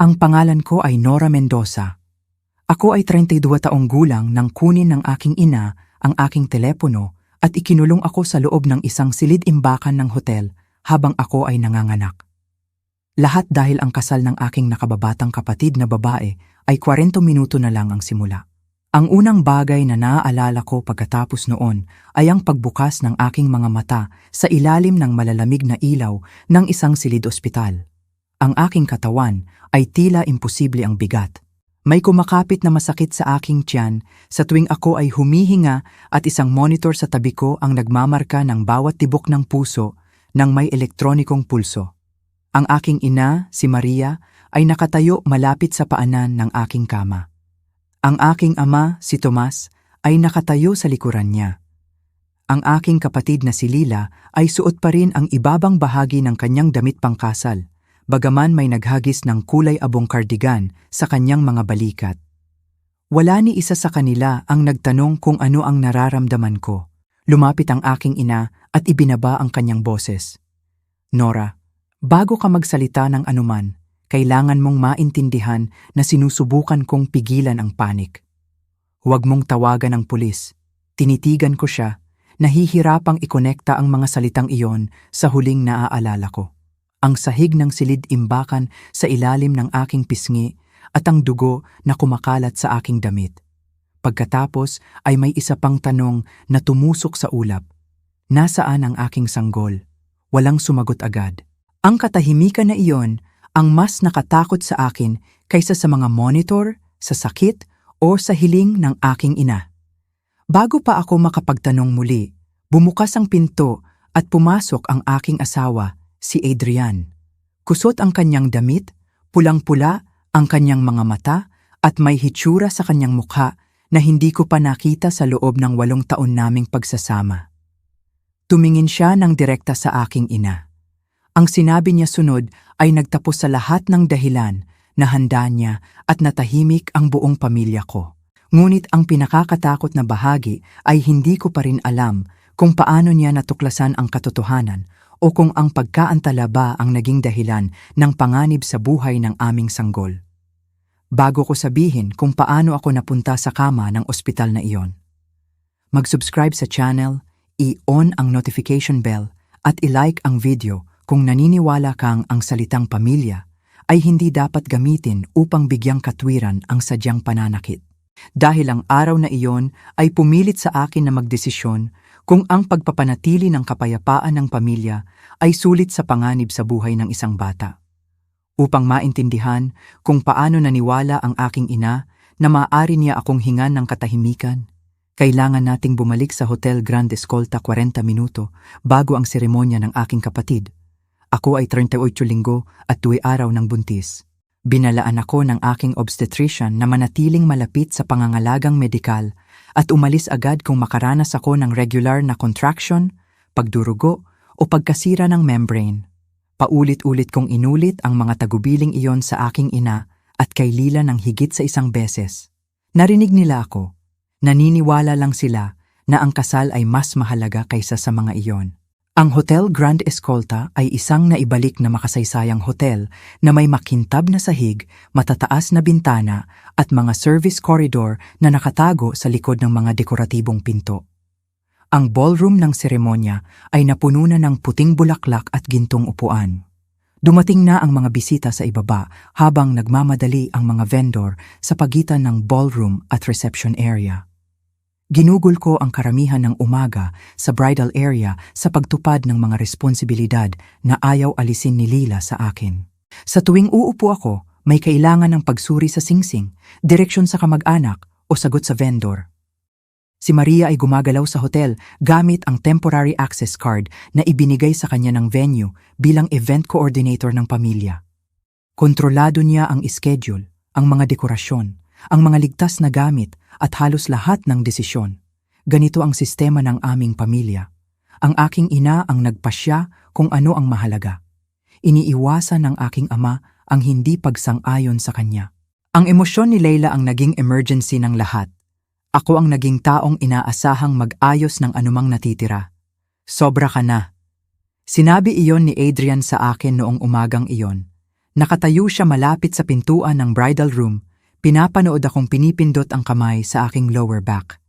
Ang pangalan ko ay Nora Mendoza. Ako ay 32 taong gulang nang kunin ng aking ina ang aking telepono at ikinulong ako sa loob ng isang silid-imbakan ng hotel habang ako ay nanganganak. Lahat dahil ang kasal ng aking nakababatang kapatid na babae ay 40 minuto na lang ang simula. Ang unang bagay na naaalala ko pagkatapos noon ay ang pagbukas ng aking mga mata sa ilalim ng malalamig na ilaw ng isang silid-ospital. Ang aking katawan ay tila imposible ang bigat. May kumakapit na masakit sa aking tiyan sa tuwing ako ay humihinga at isang monitor sa tabi ko ang nagmamarka ng bawat tibok ng puso ng may elektronikong pulso. Ang aking ina, si Maria, ay nakatayo malapit sa paanan ng aking kama. Ang aking ama, si Tomas, ay nakatayo sa likuran niya. Ang aking kapatid na si Lila ay suot pa rin ang ibabang bahagi ng kanyang damit pangkasal, bagaman may naghagis ng kulay abong cardigan sa kanyang mga balikat. Wala ni isa sa kanila ang nagtanong kung ano ang nararamdaman ko. Lumapit ang aking ina at ibinaba ang kanyang boses. Nora, bago ka magsalita ng anuman, kailangan mong maintindihan na sinusubukan kong pigilan ang panik. Huwag mong tawagan ang pulis. Tinitigan ko siya, nahihirapang ikonekta ang mga salitang iyon sa huling naaalala ko. Ang sahig ng silid-imbakan sa ilalim ng aking pisngi at ang dugo na kumakalat sa aking damit. Pagkatapos ay may isa pang tanong na tumusok sa ulap. Nasaan ang aking sanggol? Walang sumagot agad. Ang katahimikan na iyon ang mas nakatakot sa akin kaysa sa mga monitor, sa sakit, o sa hiling ng aking ina. Bago pa ako makapagtanong muli, bumukas ang pinto at pumasok ang aking asawa, si Adrian. Kusot ang kanyang damit, pulang-pula ang kanyang mga mata at may hitsura sa kanyang mukha na hindi ko pa nakita sa loob ng 8 taon naming pagsasama. Tumingin siya ng direkta sa aking ina. Ang sinabi niya sunod ay nagtapos sa lahat ng dahilan na handa niya at natahimik ang buong pamilya ko. Ngunit ang pinakakatakot na bahagi ay hindi ko pa rin alam kung paano niya natuklasan ang katotohanan o kung ang pagkaantala ba ang naging dahilan ng panganib sa buhay ng aming sanggol. Bago ko sabihin kung paano ako napunta sa kama ng ospital na iyon. Mag-subscribe sa channel, i-on ang notification bell at i-like ang video kung naniniwala kang ang salitang pamilya ay hindi dapat gamitin upang bigyang katwiran ang sadyang pananakit. Dahil ang araw na iyon ay pumilit sa akin na magdesisyon kung ang pagpapanatili ng kapayapaan ng pamilya ay sulit sa panganib sa buhay ng isang bata. Upang maintindihan kung paano naniwala ang aking ina na maaari niya akong hingan ng katahimikan, kailangan nating bumalik sa Hotel Grand Escolta 40 minuto bago ang seremonya ng aking kapatid. Ako ay 38 linggo at 2 araw ng buntis. Binalaan ako ng aking obstetrician na manatiling malapit sa pangangalagang medikal at umalis agad kung makaranas ako ng regular na contraction, pagdurugo o pagkasira ng membrane. Paulit-ulit kong inulit ang mga tagubiling iyon sa aking ina at kay Lila ng higit sa 1 beses. Narinig nila ako. Naniniwala lang sila na ang kasal ay mas mahalaga kaysa sa mga iyon. Ang Hotel Grand Escolta ay isang naibalik na makasaysayang hotel na may makintab na sahig, matataas na bintana at mga service corridor na nakatago sa likod ng mga dekoratibong pinto. Ang ballroom ng seremonya ay napuno na ng puting bulaklak at gintong upuan. Dumating na ang mga bisita sa ibaba habang nagmamadali ang mga vendor sa pagitan ng ballroom at reception area. Ginugol ko ang karamihan ng umaga sa bridal area sa pagtupad ng mga responsibilidad na ayaw alisin ni Lila sa akin. Sa tuwing uupo ako, may kailangan ng pagsuri sa singsing, direksyon sa kamag-anak o sagot sa vendor. Si Maria ay gumagalaw sa hotel gamit ang temporary access card na ibinigay sa kanya ng venue bilang event coordinator ng pamilya. Kontrolado niya ang schedule, ang mga dekorasyon, ang mga ligtas na gamit at halos lahat ng desisyon. Ganito ang sistema ng aming pamilya. Ang aking ina ang nagpasya kung ano ang mahalaga. Iniiwasan ng aking ama ang hindi pagsang-ayon sa kanya. Ang emosyon ni Leila ang naging emergency ng lahat. Ako ang naging taong inaasahang mag-ayos ng anumang natitira. Sobra ka na. Sinabi iyon ni Adrian sa akin noong umagang iyon. Nakatayo siya malapit sa pintuan ng bridal room. Pinapanood akong pinipindot ang kamay sa aking lower back.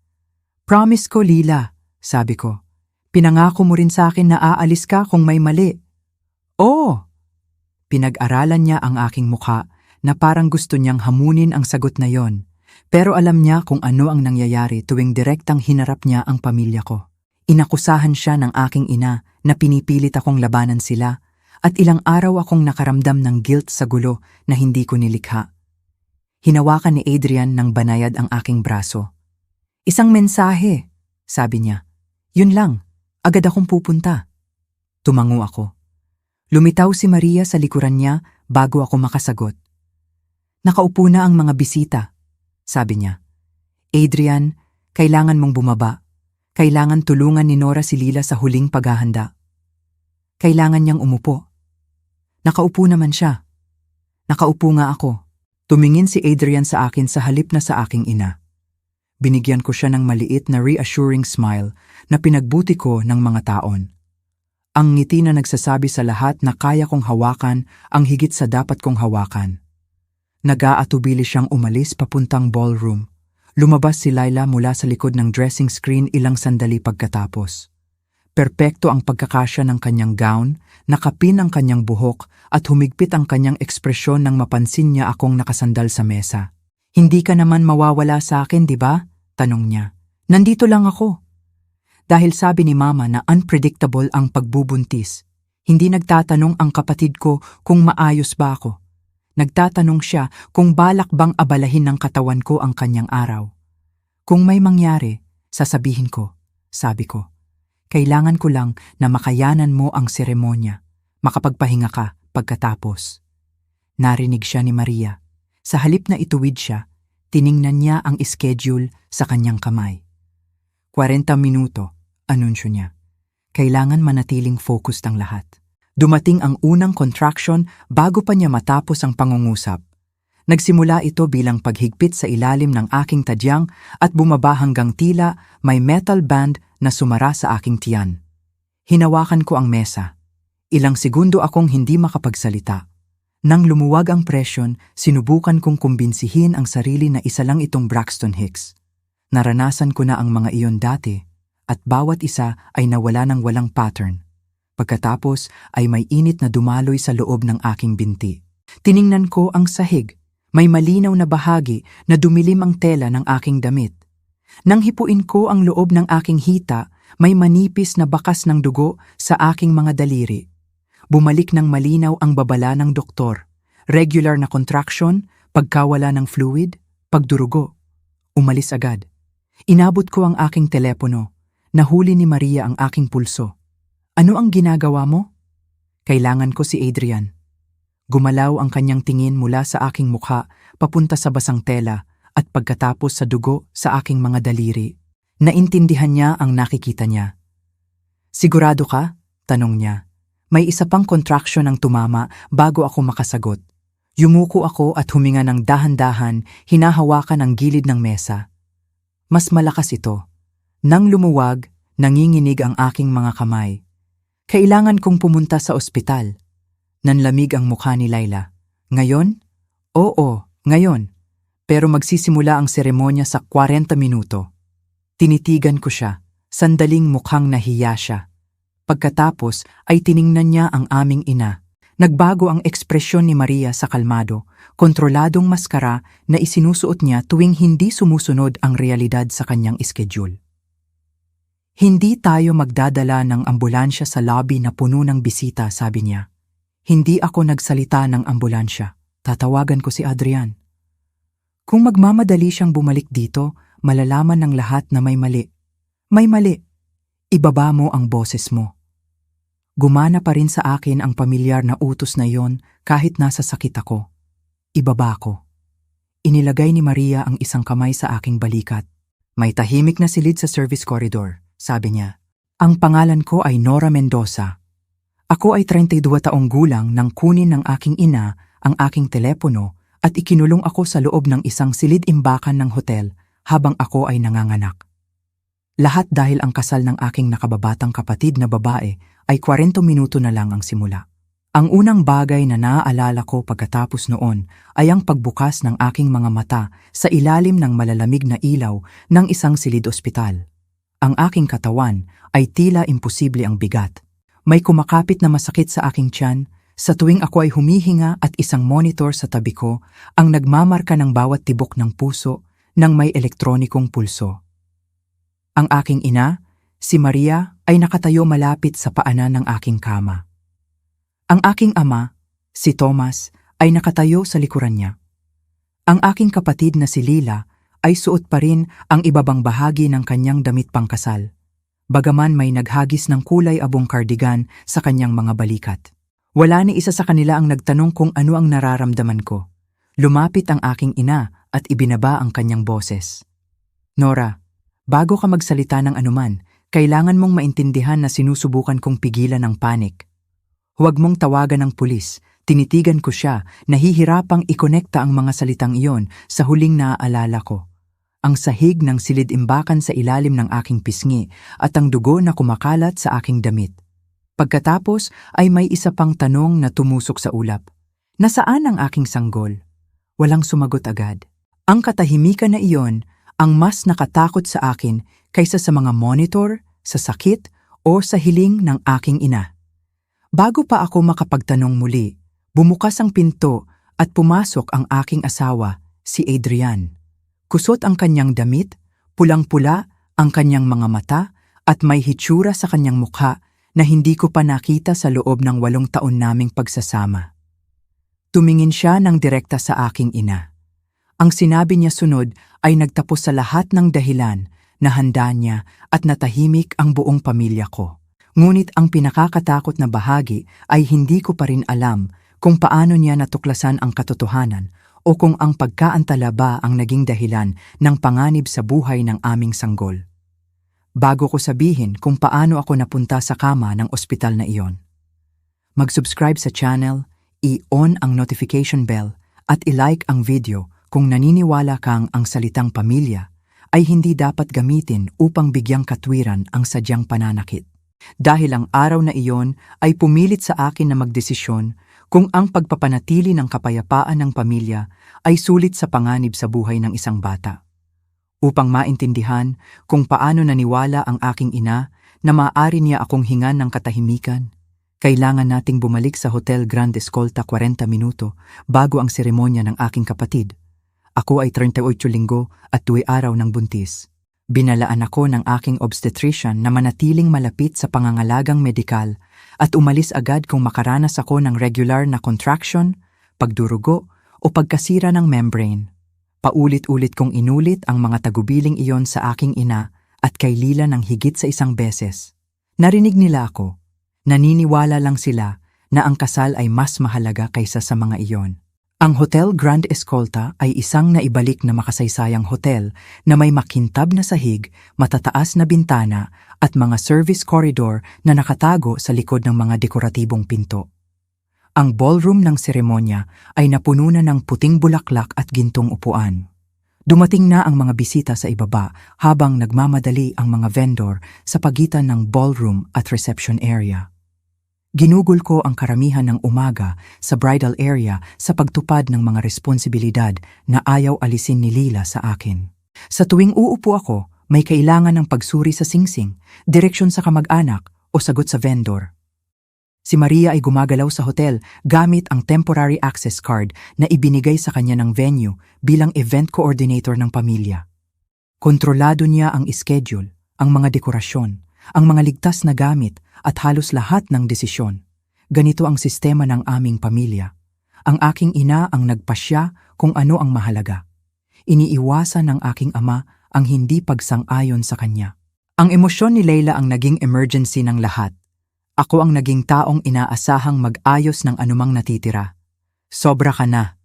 Promise ko, Lila, sabi ko. Pinangako mo rin sa akin na aalis ka kung may mali. Oo! Pinag-aralan niya ang aking mukha na parang gusto niyang hamunin ang sagot na yon. Pero alam niya kung ano ang nangyayari tuwing direktang hinarap niya ang pamilya ko. Inakusahan siya ng aking ina na pinipilit akong labanan sila at ilang araw akong nakaramdam ng guilt sa gulo na hindi ko nilikha. Hinawakan ni Adrian ng banayad ang aking braso. Isang mensahe, sabi niya. Yun lang, agad akong pupunta. Tumango ako. Lumitaw si Maria sa likuran niya bago ako makasagot. Nakaupo na ang mga bisita, sabi niya. Adrian, kailangan mong bumaba. Kailangan tulungan ni Nora si Lila sa huling paghahanda. Kailangan niyang umupo. Nakaupo naman siya. Nakaupo nga ako. Tumingin si Adrian sa akin sa halip na sa aking ina. Binigyan ko siya ng maliit na reassuring smile na pinagbuti ko ng mga taon. Ang ngiti na nagsasabi sa lahat na kaya kong hawakan ang higit sa dapat kong hawakan. Nag-aatubili siyang umalis papuntang ballroom. Lumabas si Laila mula sa likod ng dressing screen ilang sandali pagkatapos. Perpekto ang pagkakasya ng kanyang gown, nakapin ang kanyang buhok at humigpit ang kanyang ekspresyon nang mapansin niya akong nakasandal sa mesa. Hindi ka naman mawawala sa akin, di ba? Tanong niya. Nandito lang ako. Dahil sabi ni Mama na unpredictable ang pagbubuntis, hindi nagtatanong ang kapatid ko kung maayos ba ako. Nagtatanong siya kung balak bang abalahin ng katawan ko ang kanyang araw. Kung may mangyari, sasabihin ko, sabi ko. Kailangan ko lang na makayanan mo ang seremonya, makapagpahinga ka pagkatapos. Narinig siya ni Maria. Sa halip na ituwid siya, tiningnan niya ang schedule sa kanyang kamay. 40 minuto, anunsyo niya. Kailangan manatiling focused ang lahat. Dumating ang unang contraction bago pa niya matapos ang pangungusap. Nagsimula ito bilang paghigpit sa ilalim ng aking tadyang at bumaba hanggang tila may metal band na sumara sa aking tiyan. Hinawakan ko ang mesa. Ilang segundo akong hindi makapagsalita. Nang lumuwag ang presyon, sinubukan kong kumbinsihin ang sarili na isa lang itong Braxton Hicks. Naranasan ko na ang mga iyon dati at bawat isa ay nawala ng walang pattern. Pagkatapos ay may init na dumaloy sa loob ng aking binti. Tiningnan ko ang sahig. May malinaw na bahagi na dumilim ang tela ng aking damit. Nang hipuin ko ang loob ng aking hita, may manipis na bakas ng dugo sa aking mga daliri. Bumalik ng malinaw ang babala ng doktor. Regular na contraction, pagkawala ng fluid, pagdurugo. Umalis agad. Inabot ko ang aking telepono. Nahuli ni Maria ang aking pulso. Ano ang ginagawa mo? Kailangan ko si Adrian. Gumalaw ang kanyang tingin mula sa aking mukha papunta sa basang tela at pagkatapos sa dugo sa aking mga daliri. Naintindihan niya ang nakikita niya. Sigurado ka? Tanong niya. May isa pang contraction ang tumama bago ako makasagot. Yumuko ako at huminga ng dahan-dahan, hinahawakan ang gilid ng mesa. Mas malakas ito. Nang lumuwag, nanginginig ang aking mga kamay. Kailangan kong pumunta sa ospital. Nanlamig ang mukha ni Laila. Ngayon? Oo, ngayon. Pero magsisimula ang seremonya sa 40 minuto. Tinitigan ko siya. Sandaling mukhang nahiya siya. Pagkatapos ay tiningnan niya ang aming ina. Nagbago ang ekspresyon ni Maria sa kalmado, kontroladong maskara na isinusuot niya tuwing hindi sumusunod ang realidad sa kanyang schedule. Hindi tayo magdadala ng ambulansya sa lobby na puno ng bisita, sabi niya. Hindi ako nagsalita ng ambulansya. Tatawagan ko si Adrian. Kung magmamadali siyang bumalik dito, malalaman ng lahat na may mali. May mali. Ibaba mo ang boses mo. Gumana pa rin sa akin ang pamilyar na utos na yon kahit nasa sakit ako. Ibaba ko. Inilagay ni Maria ang isang kamay sa aking balikat. May tahimik na silid sa service corridor, sabi niya. Ang pangalan ko ay Nora Mendoza. Ako ay 32 taong gulang nang kunin ng aking ina ang aking telepono at ikinulong ako sa loob ng isang silid-imbakan ng hotel habang ako ay nanganganak. Lahat dahil ang kasal ng aking nakababatang kapatid na babae ay 40 minuto na lang ang simula. Ang unang bagay na naaalala ko pagkatapos noon ay ang pagbukas ng aking mga mata sa ilalim ng malalamig na ilaw ng isang silid ospital. Ang aking katawan ay tila imposible ang bigat. May kumakapit na masakit sa aking tiyan sa tuwing ako ay humihinga at isang monitor sa tabi ko ang nagmamarka ng bawat tibok ng puso ng may elektronikong pulso. Ang aking ina, si Maria, ay nakatayo malapit sa paanan ng aking kama. Ang aking ama, si Thomas, ay nakatayo sa likuran niya. Ang aking kapatid na si Lila ay suot pa rin ang ibabang bahagi ng kanyang damit pangkasal, bagaman may naghagis ng kulay abong cardigan sa kanyang mga balikat. Wala ni isa sa kanila ang nagtanong kung ano ang nararamdaman ko. Lumapit ang aking ina at ibinaba ang kanyang boses. Nora, bago ka magsalita ng anuman, kailangan mong maintindihan na sinusubukan kong pigilan ang panik. Huwag mong tawagan ng pulis. Tinitigan ko siya, nahihirapang ikonekta ang mga salitang iyon sa huling naaalala ko. Ang sahig ng silid-imbakan sa ilalim ng aking pisngi at ang dugo na kumakalat sa aking damit. Pagkatapos ay may isa pang tanong na tumusok sa ulap. Nasaan ang aking sanggol? Walang sumagot agad. Ang katahimikan na iyon ang mas nakatakot sa akin kaysa sa mga monitor, sa sakit o sa hiling ng aking ina. Bago pa ako makapagtanong muli, bumukas ang pinto at pumasok ang aking asawa, si Adrian. Kusot ang kanyang damit, pulang-pula ang kanyang mga mata at may hitsura sa kanyang mukha na hindi ko pa nakita sa loob ng 8 taon naming pagsasama. Tumingin siya ng direkta sa aking ina. Ang sinabi niya sunod ay nagtapos sa lahat ng dahilan na handa niya at natahimik ang buong pamilya ko. Ngunit ang pinakakatakot na bahagi ay hindi ko pa rin alam kung paano niya natuklasan ang katotohanan o kung ang pagkaantala ba ang naging dahilan ng panganib sa buhay ng aming sanggol. Bago ko sabihin kung paano ako napunta sa kama ng ospital na iyon. Mag-subscribe sa channel, i-on ang notification bell at i-like ang video kung naniniwala kang ang salitang pamilya ay hindi dapat gamitin upang bigyang katwiran ang sadyang pananakit. Dahil ang araw na iyon ay pumilit sa akin na magdesisyon kung ang pagpapanatili ng kapayapaan ng pamilya ay sulit sa panganib sa buhay ng isang bata. Upang maintindihan kung paano naniwala ang aking ina na maaari niya akong hingan ng katahimikan, kailangan nating bumalik sa Hotel Grand Escolta 40 minuto bago ang seremonya ng aking kapatid. Ako ay 38 linggo at 2 araw ng buntis. Binalaan ako ng aking obstetrician na manatiling malapit sa pangangalagang medikal at umalis agad kung makaranas ako ng regular na contraction, pagdurugo o pagkasira ng membrane. Paulit-ulit kong inulit ang mga tagubiling iyon sa aking ina at kay Lila ng higit sa 1 beses. Narinig nila ako. Naniniwala lang sila na ang kasal ay mas mahalaga kaysa sa mga iyon. Ang Hotel Grand Escolta ay isang naibalik na makasaysayang hotel na may makintab na sahig, matataas na bintana at mga service corridor na nakatago sa likod ng mga dekoratibong pinto. Ang ballroom ng seremonya ay napuno na ng puting bulaklak at gintong upuan. Dumating na ang mga bisita sa ibaba habang nagmamadali ang mga vendor sa pagitan ng ballroom at reception area. Ginugol ko ang karamihan ng umaga sa bridal area sa pagtupad ng mga responsibilidad na ayaw alisin ni Lila sa akin. Sa tuwing uupo ako, may kailangan ng pagsuri sa singsing, direksyon sa kamag-anak o sagot sa vendor. Si Maria ay gumagalaw sa hotel gamit ang temporary access card na ibinigay sa kanya ng venue bilang event coordinator ng pamilya. Kontrolado niya ang schedule, ang mga dekorasyon, ang mga ligtas na gamit at halos lahat ng desisyon. Ganito ang sistema ng aming pamilya. Ang aking ina ang nagpasya kung ano ang mahalaga. Iniiwasan ng aking ama ang hindi pagsang-ayon sa kanya. Ang emosyon ni Leila ang naging emergency ng lahat. Ako ang naging taong inaasahang mag-ayos ng anumang natitira. Sobra ka na.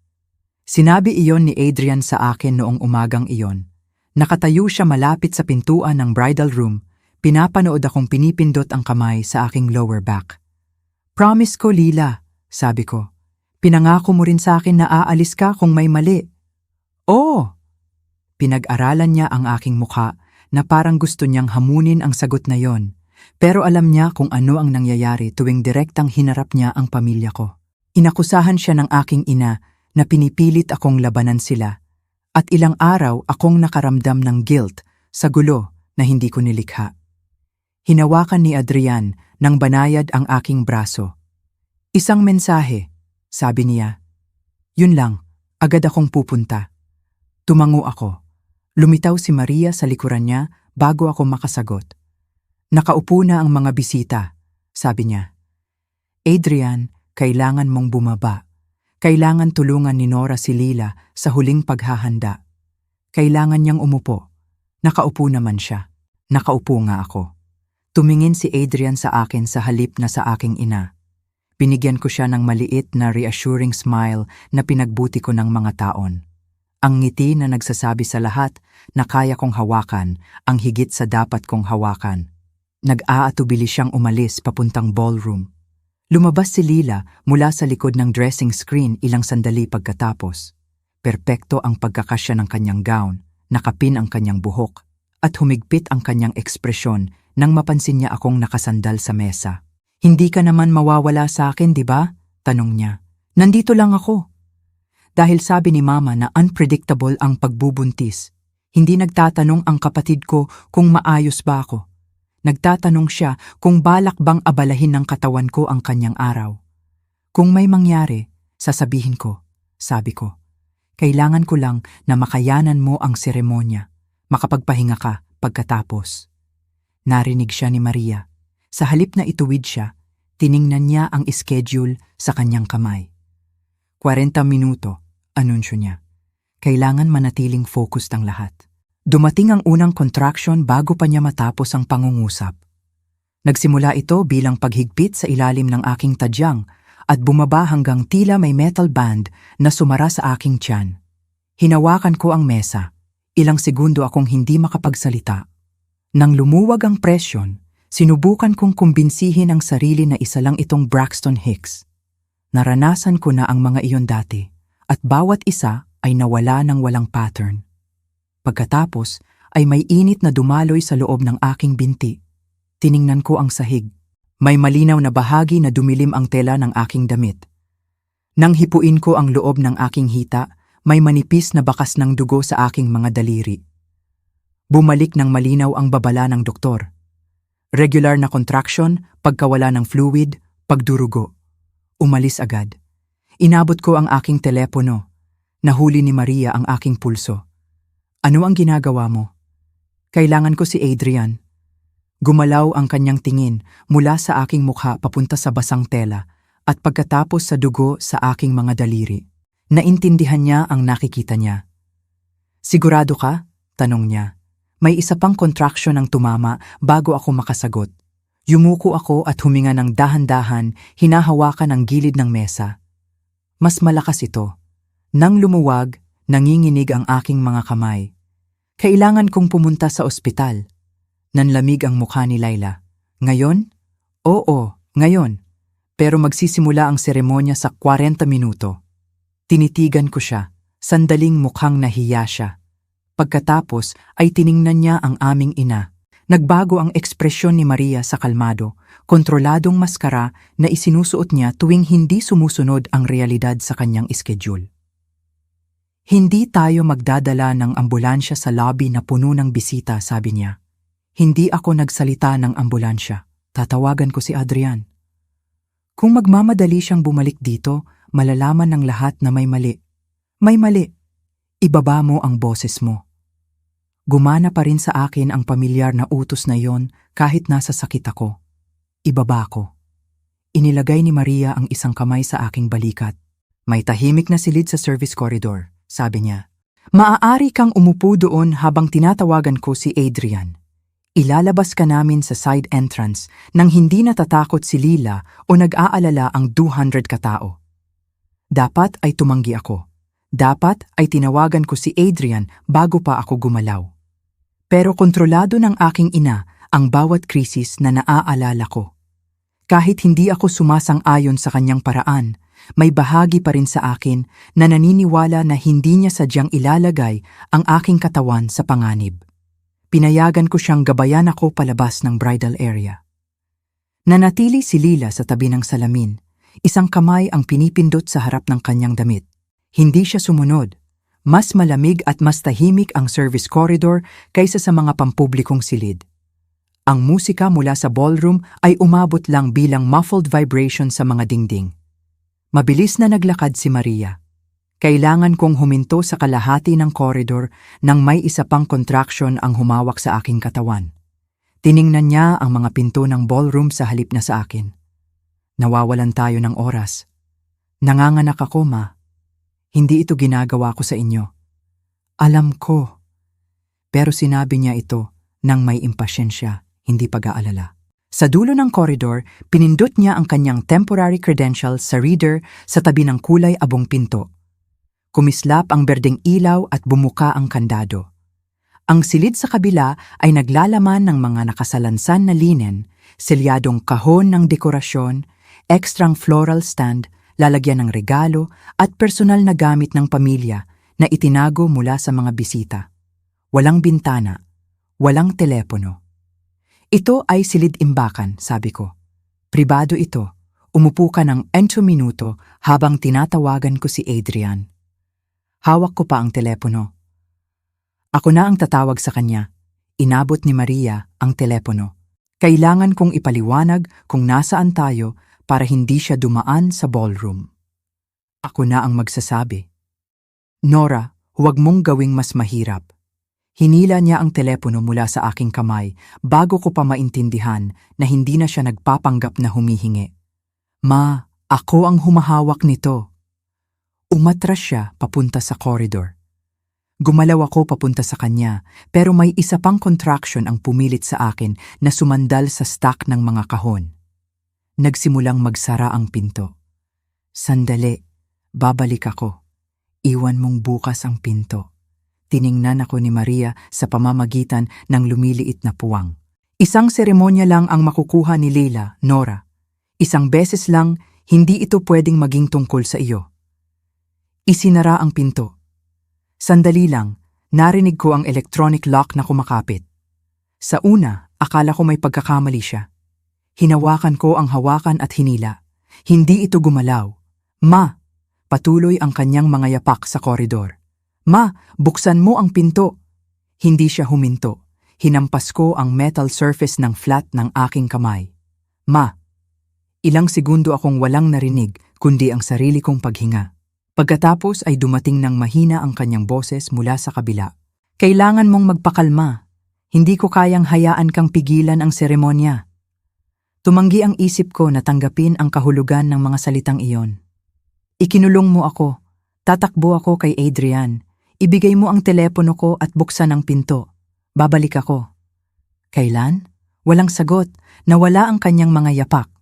Sinabi iyon ni Adrian sa akin noong umagang iyon. Nakatayo siya malapit sa pintuan ng bridal room. Pinapanood akong pinipindot ang kamay sa aking lower back. Promise ko, Lila, sabi ko. Pinangako mo rin sa akin na aalis ka kung may mali. Oo! Pinag-aralan niya ang aking mukha na parang gusto niyang hamunin ang sagot na yon. Pero alam niya kung ano ang nangyayari tuwing direktang hinarap niya ang pamilya ko. Inakusahan siya ng aking ina na pinipilit akong labanan sila at ilang araw akong nakaramdam ng guilt sa gulo na hindi ko nilikha. Hinawakan ni Adrian ng banayad ang aking braso. Isang mensahe, sabi niya. Yun lang, agad akong pupunta. Tumango ako. Lumitaw si Maria sa likuran niya bago ako makasagot. Nakaupo na ang mga bisita, sabi niya. Adrian, kailangan mong bumaba. Kailangan tulungan ni Nora si Lila sa huling paghahanda. Kailangan niyang umupo. Nakaupo naman siya. Nakaupo nga ako. Tumingin si Adrian sa akin sa halip na sa aking ina. Binigyan ko siya ng maliit na reassuring smile na pinagbuti ko ng mga taon. Ang ngiti na nagsasabi sa lahat na kaya kong hawakan ang higit sa dapat kong hawakan. Nag-aatubili siyang umalis papuntang ballroom. Lumabas si Lila mula sa likod ng dressing screen ilang sandali pagkatapos. Perpekto ang pagkakasya ng kanyang gown, nakapin ang kanyang buhok, at humigpit ang kanyang ekspresyon nang mapansin niya akong nakasandal sa mesa. Hindi ka naman mawawala sa akin, di ba? Tanong niya. Nandito lang ako. Dahil sabi ni Mama na unpredictable ang pagbubuntis, hindi nagtatanong ang kapatid ko kung maayos ba ako. Nagtatanong siya kung balak bang abalahin ng katawan ko ang kanyang araw. Kung may mangyari, sasabihin ko, sabi ko. Kailangan ko lang na makayanan mo ang seremonya, makapagpahinga ka pagkatapos. Narinig siya ni Maria. Sa halip na ituwid siya, tiningnan niya ang schedule sa kanyang kamay. 40 minuto, anunsyo niya. Kailangan manatiling focused ang lahat. Dumating ang unang contraction bago pa niya matapos ang pangungusap. Nagsimula ito bilang paghigpit sa ilalim ng aking tadyang at bumaba hanggang tila may metal band na sumara sa aking tiyan. Hinawakan ko ang mesa. Ilang segundo akong hindi makapagsalita. Nang lumuwag ang presyon, sinubukan kong kumbinsihin ang sarili na isa lang itong Braxton Hicks. Naranasan ko na ang mga iyon dati at bawat isa ay nawala ng walang pattern. Pagkatapos ay may init na dumaloy sa loob ng aking binti. Tiningnan ko ang sahig. May malinaw na bahagi na dumilim ang tela ng aking damit. Nang hipuin ko ang loob ng aking hita, may manipis na bakas ng dugo sa aking mga daliri. Bumalik ng malinaw ang babala ng doktor. Regular na contraction, pagkawala ng fluid, pagdurugo. Umalis agad. Inabot ko ang aking telepono. Nahuli ni Maria ang aking pulso. Ano ang ginagawa mo? Kailangan ko si Adrian. Gumalaw ang kanyang tingin mula sa aking mukha papunta sa basang tela at pagkatapos sa dugo sa aking mga daliri. Naintindihan niya ang nakikita niya. Sigurado ka? Tanong niya. May isa pang contraction ang tumama bago ako makasagot. Yumuko ako at huminga ng dahan-dahan, hinahawakan ang gilid ng mesa. Mas malakas ito. Nang lumuwag, nanginginig ang aking mga kamay. Kailangan kong pumunta sa ospital. Nanlamig ang mukha ni Laila. Ngayon? Oo, ngayon. Pero magsisimula ang seremonya sa 40 minuto. Tinitigan ko siya. Sandaling mukhang nahiya siya. Pagkatapos ay tiningnan niya ang aming ina. Nagbago ang ekspresyon ni Maria sa kalmado, kontroladong maskara na isinusuot niya tuwing hindi sumusunod ang realidad sa kanyang schedule. Hindi tayo magdadala ng ambulansya sa lobby na puno ng bisita, sabi niya. Hindi ako nagsalita ng ambulansya. Tatawagan ko si Adrian. Kung magmamadali siyang bumalik dito, malalaman ng lahat na may mali. May mali. Ibaba mo ang boses mo. Gumana pa rin sa akin ang pamilyar na utos na yon kahit nasa sakit ako. Ibaba ko. Inilagay ni Maria ang isang kamay sa aking balikat. May tahimik na silid sa service corridor, sabi niya. Maaari kang umupo doon habang tinatawagan ko si Adrian. Ilalabas ka namin sa side entrance nang hindi natatakot si Lila o nag-aalala ang 200 katao. Dapat ay tumanggi ako. Dapat ay tinawagan ko si Adrian bago pa ako gumalaw. Pero kontrolado ng aking ina ang bawat krisis na naaalala ko. Kahit hindi ako sumasang-ayon sa kanyang paraan, may bahagi pa rin sa akin na naniniwala na hindi niya sadyang ilalagay ang aking katawan sa panganib. Pinayagan ko siyang gabayan ako palabas ng bridal area. Nanatili si Lila sa tabi ng salamin. Isang kamay ang pinipindot sa harap ng kanyang damit. Hindi siya sumunod. Mas malamig at mas tahimik ang service corridor kaysa sa mga pampublikong silid. Ang musika mula sa ballroom ay umabot lang bilang muffled vibration sa mga dingding. Mabilis na naglakad si Maria. Kailangan kong huminto sa kalahati ng corridor nang may isa pang contraction ang humawak sa aking katawan. Tiningnan niya ang mga pinto ng ballroom sa halip na sa akin. Nawawalan tayo ng oras. Nanganganak ako, Ma. Hindi ito ginagawa ko sa inyo. Alam ko. Pero sinabi niya ito nang may impasyensya, hindi pag-aalala. Sa dulo ng corridor, pinindot niya ang kanyang temporary credentials sa reader sa tabi ng kulay abong pinto. Kumislap ang berdeng ilaw at bumuka ang kandado. Ang silid sa kabila ay naglalaman ng mga nakasalansan na linen, selyadong kahon ng dekorasyon, ekstrang floral stand, lalagyan ng regalo at personal na gamit ng pamilya na itinago mula sa mga bisita. Walang bintana, walang telepono. Ito ay silid-imbakan, sabi ko. Pribado ito. Umupo ka ng 8 minuto habang tinatawagan ko si Adrian. Hawak ko pa ang telepono. Ako na ang tatawag sa kanya. Inabot ni Maria ang telepono. Kailangan kong ipaliwanag kung nasaan tayo para hindi siya dumaan sa ballroom. Ako na ang magsasabi. Nora, huwag mong gawing mas mahirap. Hinila niya ang telepono mula sa aking kamay bago ko pa maintindihan na hindi na siya nagpapanggap na humihingi. Ma, ako ang humahawak nito. Umatras siya papunta sa corridor. Gumalaw ako papunta sa kanya pero may isa pang contraction ang pumilit sa akin na sumandal sa stack ng mga kahon. Nagsimulang magsara ang pinto. Sandali, babalik ako. Iwan mong bukas ang pinto. Tiningnan ako ni Maria sa pamamagitan ng lumiliit na puwang. Isang seremonya lang ang makukuha ni Leila, Nora. Isang beses lang, hindi ito pwedeng maging tungkol sa iyo. Isinara ang pinto. Sandali lang, narinig ko ang electronic lock na kumakapit. Sa una, akala ko may pagkakamali siya. Hinawakan ko ang hawakan at hinila. Hindi ito gumalaw. Ma, patuloy ang kanyang mga yapak sa koridor. Ma, buksan mo ang pinto. Hindi siya huminto. Hinampas ko ang metal surface ng flat ng aking kamay. Ma, ilang segundo akong walang narinig kundi ang sarili kong paghinga. Pagkatapos ay dumating ng mahina ang kanyang boses mula sa kabila. Kailangan mong magpakalma. Hindi ko kayang hayaan kang pigilan ang seremonya. Tumanggi ang isip ko na tanggapin ang kahulugan ng mga salitang iyon. Ikinulong mo ako. Tatakbo ako kay Adrian. Ibigay mo ang telepono ko at buksan ang pinto. Babalik ako. Kailan? Walang sagot. Nawala ang kanyang mga yapak.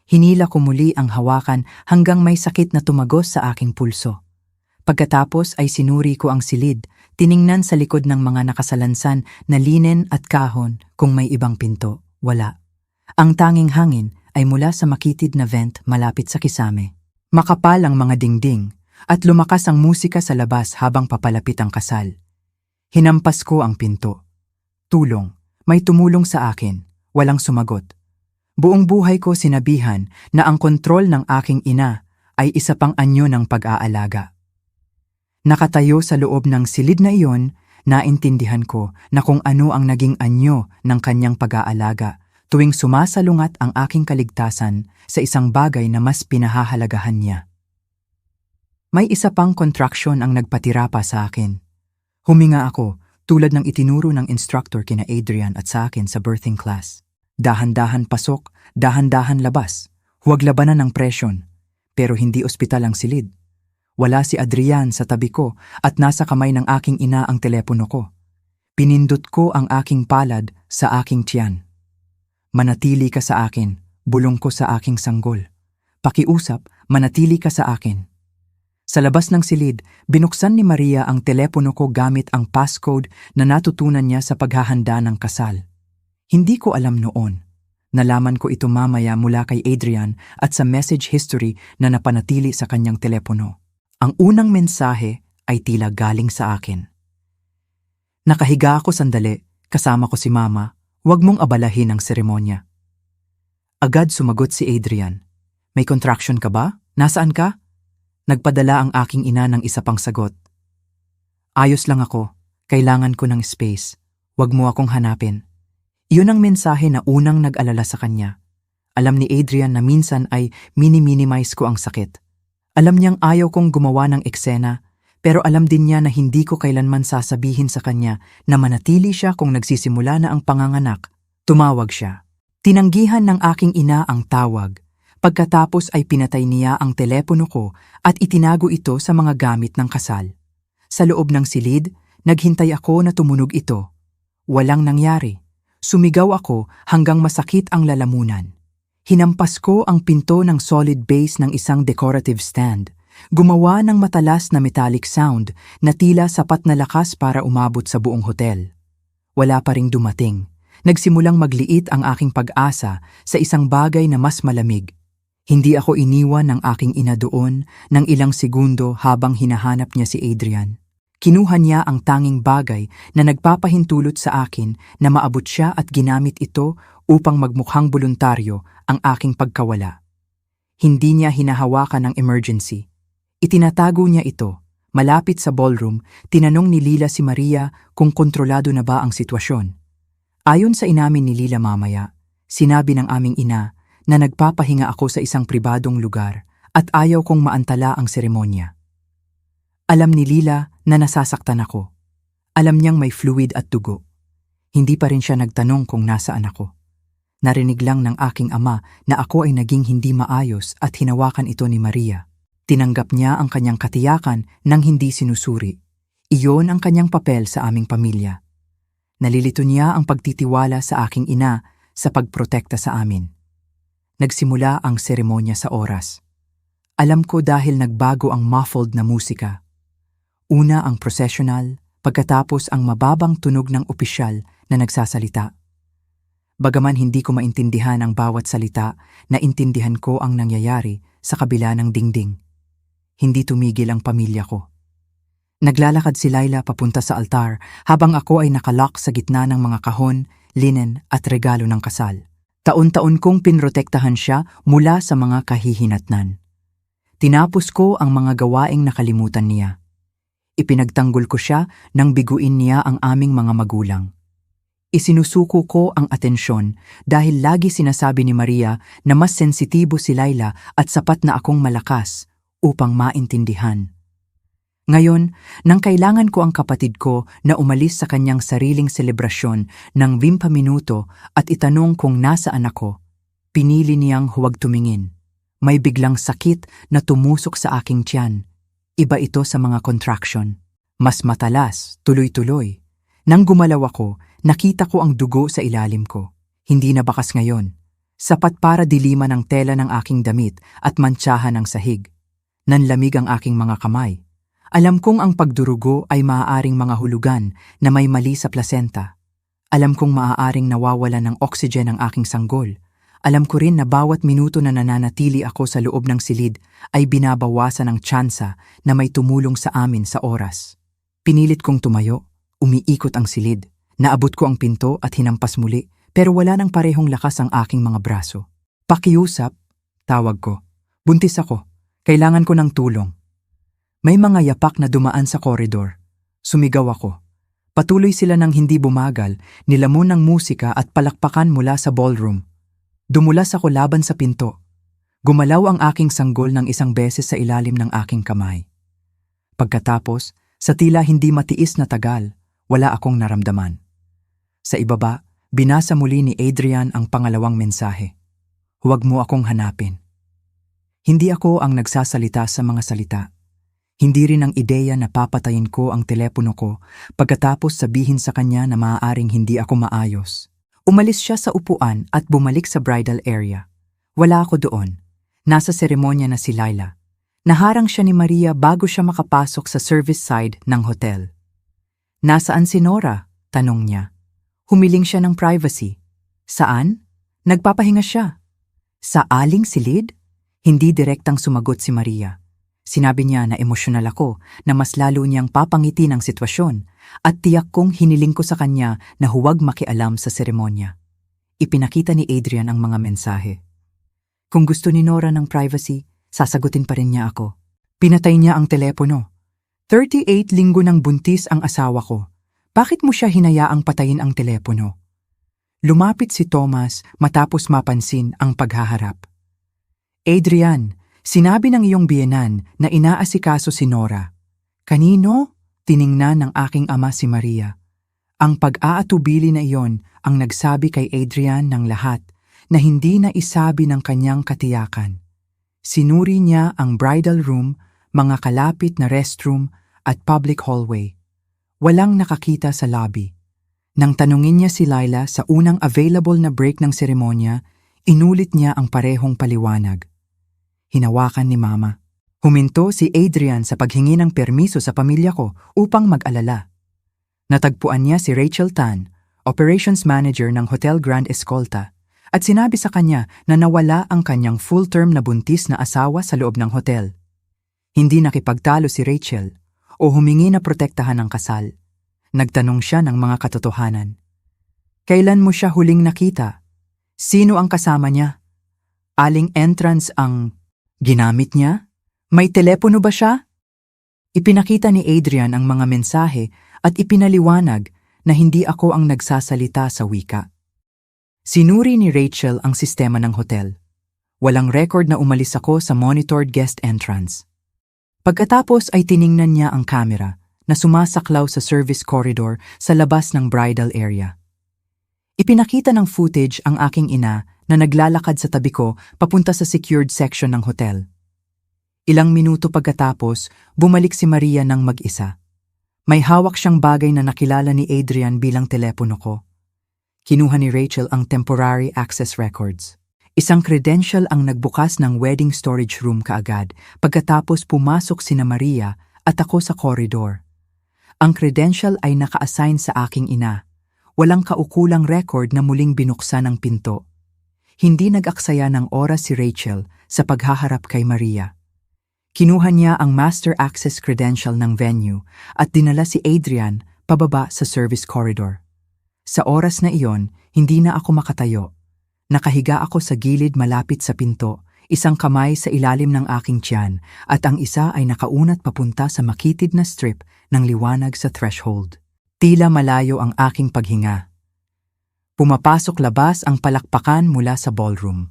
Hinila ko muli ang hawakan hanggang may sakit na tumagos sa aking pulso. Pagkatapos ay sinuri ko ang silid, tiningnan sa likod ng mga nakasalansan na linen at kahon kung may ibang pinto. Wala. Ang tanging hangin ay mula sa makitid na vent malapit sa kisame. Makapal ang mga dingding. At lumakas ang musika sa labas habang papalapit ang kasal. Hinampas ko ang pinto. Tulong. May tumulong sa akin. Walang sumagot. Buong buhay ko sinabihan na ang kontrol ng aking ina ay isa pang anyo ng pag-aalaga. Nakatayo sa loob ng silid na iyon, naintindihan ko na kung ano ang naging anyo ng kanyang pag-aalaga tuwing sumasalungat ang aking kaligtasan sa isang bagay na mas pinahahalagahan niya. May isa pang contraction ang nagpatira pa sa akin. Huminga ako tulad ng itinuro ng instructor kina Adrian at sa akin sa birthing class. Dahan-dahan pasok, dahan-dahan labas. Huwag labanan ng presyon. Pero hindi ospital ang silid. Wala si Adrian sa tabi ko at nasa kamay ng aking ina ang telepono ko. Pinindot ko ang aking palad sa aking tiyan. Manatili ka sa akin, bulong ko sa aking sanggol. Pakiusap, manatili ka sa akin. Sa labas ng silid, binuksan ni Maria ang telepono ko gamit ang passcode na natutunan niya sa paghahanda ng kasal. Hindi ko alam noon. Nalaman ko ito mamaya mula kay Adrian at sa message history na napanatili sa kanyang telepono. Ang unang mensahe ay tila galing sa akin. Nakahiga ako sandali, kasama ko si Mama, huwag mong abalahin ang seremonya. Agad sumagot si Adrian. May contraction ka ba? Nasaan ka? Nagpadala ang aking ina ng isa pang sagot. Ayos lang ako. Kailangan ko ng space. Huwag mo akong hanapin. Iyon ang mensahe na unang nag-alala sa kanya. Alam ni Adrian na minsan ay mini-minimize ko ang sakit. Alam niyang ayaw kong gumawa ng eksena, pero alam din niya na hindi ko kailanman sasabihin sa kanya na manatili siya kung nagsisimula na ang panganganak. Tumawag siya. Tinanggihan ng aking ina ang tawag. Pagkatapos ay pinatay niya ang telepono ko at itinago ito sa mga gamit ng kasal. Sa loob ng silid, naghintay ako na tumunog ito. Walang nangyari. Sumigaw ako hanggang masakit ang lalamunan. Hinampas ko ang pinto ng solid base ng isang decorative stand. Gumawa ng matalas na metallic sound na tila sapat na lakas para umabot sa buong hotel. Wala pa ring dumating. Nagsimulang magliit ang aking pag-asa sa isang bagay na mas malamig. Hindi ako iniwan ng aking ina doon ng ilang segundo habang hinahanap niya si Adrian. Kinuha niya ang tanging bagay na nagpapahintulot sa akin na maabot siya at ginamit ito upang magmukhang voluntaryo ang aking pagkawala. Hindi niya hinahawakan ng emergency. Itinatago niya ito. Malapit sa ballroom, tinanong ni Lila si Maria kung kontrolado na ba ang sitwasyon. Ayon sa inamin ni Lila mamaya, sinabi ng aming ina na nagpapahinga ako sa isang pribadong lugar at ayaw kong maantala ang seremonya. Alam ni Lila na nasasaktan ako. Alam niyang may fluid at dugo. Hindi pa rin siya nagtanong kung nasaan ako. Narinig lang ng aking ama na ako ay naging hindi maayos at hinawakan ito ni Maria. Tinanggap niya ang kanyang katiyakan nang hindi sinusuri. Iyon ang kanyang papel sa aming pamilya. Nalilito niya ang pagtitiwala sa aking ina sa pagprotekta sa amin. Nagsimula ang seremonya sa oras. Alam ko dahil nagbago ang muffled na musika. Una ang processional, pagkatapos ang mababang tunog ng opisyal na nagsasalita. Bagaman hindi ko maintindihan ang bawat salita, naintindihan ko ang nangyayari sa kabila ng dingding. Hindi tumigil ang pamilya ko. Naglalakad si Laila papunta sa altar habang ako ay nakalock sa gitna ng mga kahon, linen at regalo ng kasal. Taon-taon kong pinrotektahan siya mula sa mga kahihinatnan. Tinapos ko ang mga gawaing nakalimutan niya. Ipinagtanggol ko siya nang biguin niya ang aming mga magulang. Isinusuko ko ang atensyon dahil lagi sinasabi ni Maria na mas sensitibo si Laila at sapat na akong malakas upang maintindihan. Ngayon, nang kailangan ko ang kapatid ko na umalis sa kanyang sariling selebrasyon ng 20 minuto at itanong kung nasaan ako, pinili niyang huwag tumingin. May biglang sakit na tumusok sa aking tiyan. Iba ito sa mga contraction. Mas matalas, tuloy-tuloy. Nang gumalaw ako, nakita ko ang dugo sa ilalim ko. Hindi na bakas ngayon. Sapat para diliman ang tela ng aking damit at mantsahan ang sahig. Nanlamig ang aking mga kamay. Alam kong ang pagdurugo ay maaaring mga hulugan na may mali sa placenta. Alam kong maaaring nawawala ng oxygen ang aking sanggol. Alam ko rin na bawat minuto na nananatili ako sa loob ng silid ay binabawasan ng tsansa na may tumulong sa amin sa oras. Pinilit kong tumayo, umiikot ang silid. Naabot ko ang pinto at hinampas muli, pero wala nang parehong lakas ang aking mga braso. Pakiusap, tawag ko. Buntis ako. Kailangan ko ng tulong. May mga yapak na dumaan sa koridor. Sumigaw ako. Patuloy sila ng hindi bumagal, nilamon ng musika at palakpakan mula sa ballroom. Dumulas ako laban sa pinto. Gumalaw ang aking sanggol ng isang beses sa ilalim ng aking kamay. Pagkatapos, sa tila hindi matiis na tagal, wala akong naramdaman. Sa ibaba, binasa muli ni Adrian ang pangalawang mensahe. Huwag mo akong hanapin. Hindi ako ang nagsasalita sa mga salita. Hindi rin ang ideya na papatayin ko ang telepono ko pagkatapos sabihin sa kanya na maaaring hindi ako maayos. Umalis siya sa upuan at bumalik sa bridal area. Wala ako doon. Nasa seremonya na si Laila. Naharang siya ni Maria bago siya makapasok sa service side ng hotel. Nasaan si Nora? Tanong niya. Humiling siya ng privacy. Saan? Nagpapahinga siya. Sa aling silid? Hindi direktang sumagot si Maria. Sinabi niya na emosyonal ako, na mas lalo niyang papangiti ng sitwasyon at tiyak kong hiniling ko sa kanya na huwag makialam sa seremonya. Ipinakita ni Adrian ang mga mensahe. Kung gusto ni Nora ng privacy, sasagutin pa rin niya ako. Pinatay niya ang telepono. 38 linggo ng buntis ang asawa ko. Bakit mo siya hinayaang patayin ang telepono? Lumapit si Thomas matapos mapansin ang paghaharap. Adrian, sinabi ng iyong biyenan na inaasikaso si Nora. Kanino? Tiningnan ng aking ama si Maria. Ang pag-aatubili na iyon ang nagsabi kay Adrian ng lahat na hindi na isabi ng kanyang katiyakan. Sinuri niya ang bridal room, mga kalapit na restroom at public hallway. Walang nakakita sa lobby. Nang tanungin niya si Laila sa unang available na break ng seremonya, inulit niya ang parehong paliwanag. Hinawakan ni Mama. Huminto si Adrian sa paghingi ng permiso sa pamilya ko upang mag-alala. Natagpuan niya si Rachel Tan, Operations Manager ng Hotel Grand Escolta, at sinabi sa kanya na nawala ang kanyang full-term na buntis na asawa sa loob ng hotel. Hindi nakipagtalo si Rachel o humingi na protektahan ng kasal. Nagtanong siya ng mga katotohanan. Kailan mo siya huling nakita? Sino ang kasama niya? Aling entrance ang ginamit niya? May telepono ba siya? Ipinakita ni Adrian ang mga mensahe at ipinaliwanag na hindi ako ang nagsasalita sa wika. Sinuri ni Rachel ang sistema ng hotel. Walang record na umalis ako sa monitored guest entrance. Pagkatapos ay tiningnan niya ang kamera na sumasaklaw sa service corridor sa labas ng bridal area. Ipinakita ng footage ang aking ina na naglalakad sa tabi ko papunta sa secured section ng hotel. Ilang minuto pagkatapos, bumalik si Maria ng mag-isa. May hawak siyang bagay na nakilala ni Adrian bilang telepono ko. Kinuha ni Rachel ang temporary access records. Isang credential ang nagbukas ng wedding storage room kaagad pagkatapos pumasok sina Maria at ako sa corridor. Ang credential ay naka-assign sa aking ina. Walang kaukulang record na muling binuksan ang pinto. Hindi nag-aksaya ng oras si Rachel sa paghaharap kay Maria. Kinuha niya ang master access credential ng venue at dinala si Adrian pababa sa service corridor. Sa oras na iyon, hindi na ako makatayo. Nakahiga ako sa gilid malapit sa pinto, isang kamay sa ilalim ng aking tiyan at ang isa ay nakaunat papunta sa makitid na strip ng liwanag sa threshold. Tila malayo ang aking paghinga. Pumapasok labas ang palakpakan mula sa ballroom.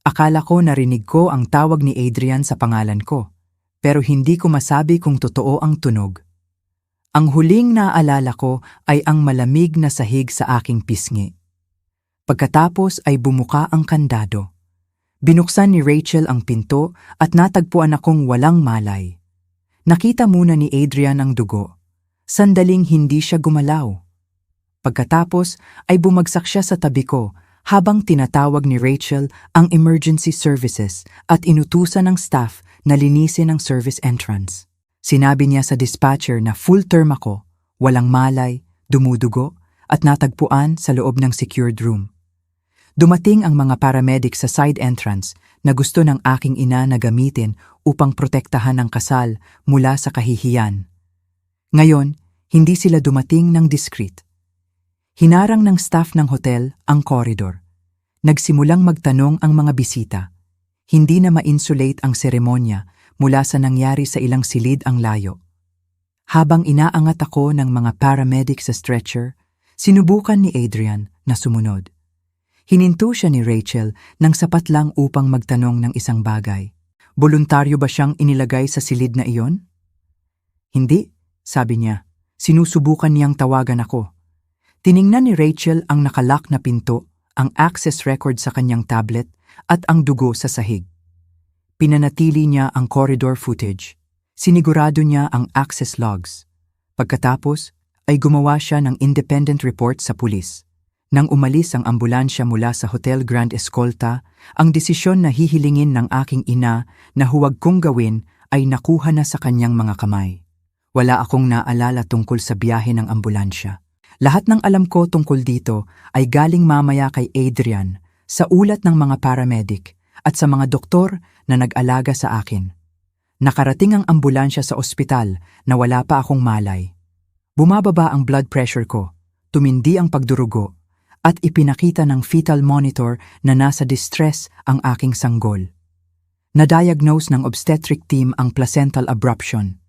Akala ko narinig ko ang tawag ni Adrian sa pangalan ko, pero hindi ko masabi kung totoo ang tunog. Ang huling naaalala ko ay ang malamig na sahig sa aking pisngi. Pagkatapos ay bumuka ang kandado. Binuksan ni Rachel ang pinto at natagpuan akong walang malay. Nakita muna ni Adrian ang dugo. Sandaling hindi siya gumalaw. Pagkatapos ay bumagsak siya sa tabi ko habang tinatawag ni Rachel ang emergency services at inutusan ng staff na linisin ang service entrance. Sinabi niya sa dispatcher na full term ako, walang malay, dumudugo, at natagpuan sa loob ng secured room. Dumating ang mga paramedic sa side entrance na gusto ng aking ina na gamitin upang protektahan ang kasal mula sa kahihiyan. Ngayon, hindi sila dumating ng discreet. Hinarang ng staff ng hotel ang corridor. Nagsimulang magtanong ang mga bisita. Hindi na ma-insulate ang seremonya mula sa nangyari sa ilang silid ang layo. Habang inaangat ako ng mga paramedic sa stretcher, sinubukan ni Adrian na sumunod. Hininto siya ni Rachel nang sapat lang upang magtanong ng isang bagay. Voluntaryo ba siyang inilagay sa silid na iyon? Hindi, sabi niya. Sinusubukan niyang tawagan ako. Tiningnan ni Rachel ang nakalock na pinto, ang access record sa kanyang tablet at ang dugo sa sahig. Pinanatili niya ang corridor footage. Sinigurado niya ang access logs. Pagkatapos, ay gumawa siya ng independent report sa pulis. Nang umalis ang ambulansya mula sa Hotel Grand Escolta, ang desisyon na hihilingin ng aking ina na huwag kong gawin ay nakuha na sa kanyang mga kamay. Wala akong naalala tungkol sa biyahe ng ambulansya. Lahat ng alam ko tungkol dito ay galing mamaya kay Adrian sa ulat ng mga paramedic at sa mga doktor na nag-alaga sa akin. Nakarating ang ambulansya sa ospital na wala pa akong malay. Bumababa ang blood pressure ko, tumindi ang pagdurugo, at ipinakita ng fetal monitor na nasa distress ang aking sanggol. Na-diagnose ng obstetric team ang placental abruption.